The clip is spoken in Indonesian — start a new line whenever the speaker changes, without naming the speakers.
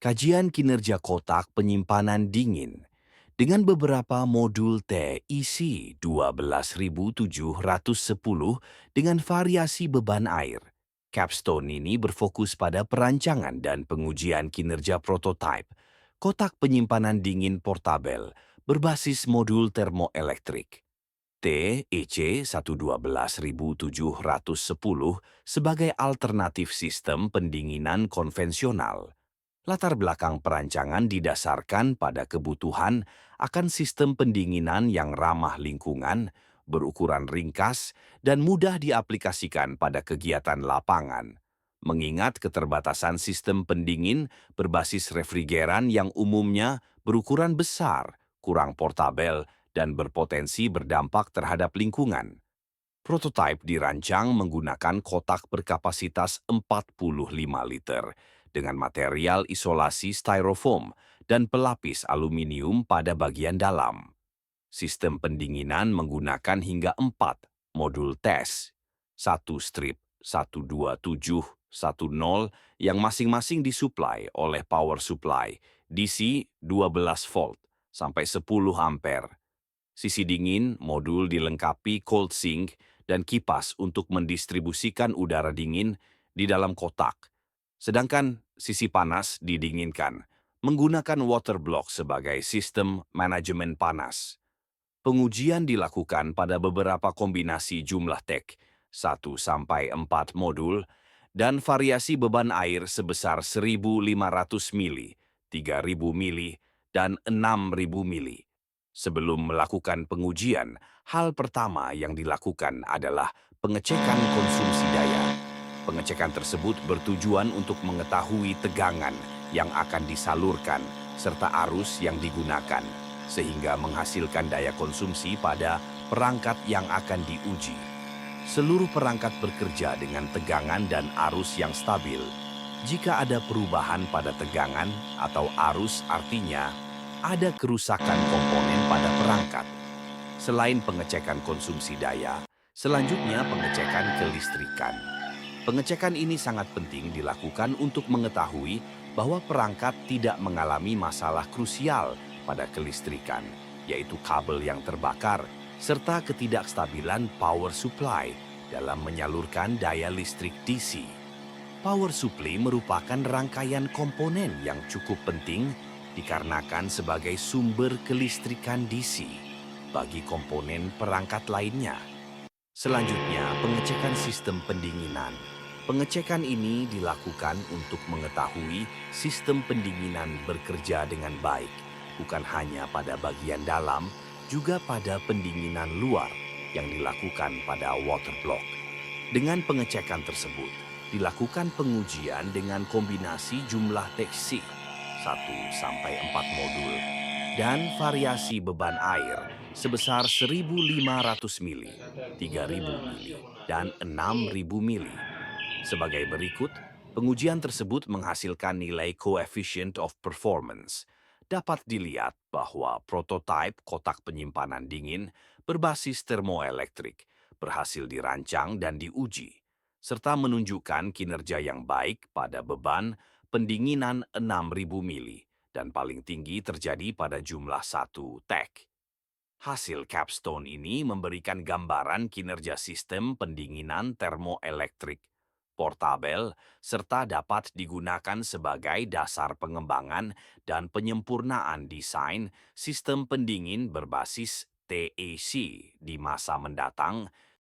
Kajian kinerja kotak penyimpanan dingin dengan beberapa modul TEC 12.710 dengan variasi beban air. Capstone ini berfokus pada perancangan dan pengujian kinerja prototipe kotak penyimpanan dingin portabel berbasis modul termoelektrik. TEC 12.710 sebagai alternatif sistem pendinginan konvensional. Latar belakang perancangan didasarkan pada kebutuhan akan sistem pendinginan yang ramah lingkungan, berukuran ringkas, dan mudah diaplikasikan pada kegiatan lapangan. Mengingat keterbatasan sistem pendingin berbasis refrigeran yang umumnya berukuran besar, kurang portabel, dan berpotensi berdampak terhadap lingkungan. Prototipe dirancang menggunakan kotak berkapasitas 45 liter dengan material isolasi styrofoam dan pelapis aluminium pada bagian dalam. Sistem pendinginan menggunakan hingga 4 modul tes, satu strip 12710 yang masing-masing disuplai oleh power supply DC 12 volt sampai 10 ampere. Sisi dingin, modul dilengkapi cold sink dan kipas untuk mendistribusikan udara dingin di dalam kotak. Sedangkan sisi panas didinginkan menggunakan water block sebagai sistem manajemen panas. Pengujian dilakukan pada beberapa kombinasi jumlah tek, 1-4 modul, dan variasi beban air sebesar 1.500 mili, 3.000 mili, dan 6.000 mili. Sebelum melakukan pengujian, hal pertama yang dilakukan adalah pengecekan konsumsi daya. Pengecekan tersebut bertujuan untuk mengetahui tegangan yang akan disalurkan serta arus yang digunakan, sehingga menghasilkan daya konsumsi pada perangkat yang akan diuji. Seluruh perangkat bekerja dengan tegangan dan arus yang stabil. Jika ada perubahan pada tegangan atau arus, artinya ada kerusakan komponen pada perangkat. Selain pengecekan konsumsi daya, selanjutnya pengecekan kelistrikan. Pengecekan ini sangat penting dilakukan untuk mengetahui bahwa perangkat tidak mengalami masalah krusial pada kelistrikan, yaitu kabel yang terbakar, serta ketidakstabilan power supply dalam menyalurkan daya listrik DC. Power supply merupakan rangkaian komponen yang cukup penting dikarenakan sebagai sumber kelistrikan DC bagi komponen perangkat lainnya. Selanjutnya, pengecekan sistem pendinginan. Pengecekan ini dilakukan untuk mengetahui sistem pendinginan bekerja dengan baik, bukan hanya pada bagian dalam, juga pada pendinginan luar yang dilakukan pada water block. Dengan pengecekan tersebut, dilakukan pengujian dengan kombinasi jumlah teksi 1-4 modul dan variasi beban air sebesar 1.500 mili, 3.000 mili, dan 6.000 mili. Sebagai berikut, pengujian tersebut menghasilkan nilai coefficient of performance. Dapat dilihat bahwa prototipe kotak penyimpanan dingin berbasis termoelektrik berhasil dirancang dan diuji, serta menunjukkan kinerja yang baik pada beban pendinginan 6.000 mili dan paling tinggi terjadi pada jumlah 1 tek. Hasil capstone ini memberikan gambaran kinerja sistem pendinginan termoelektrik portabel serta dapat digunakan sebagai dasar pengembangan dan penyempurnaan desain sistem pendingin berbasis TEC di masa mendatang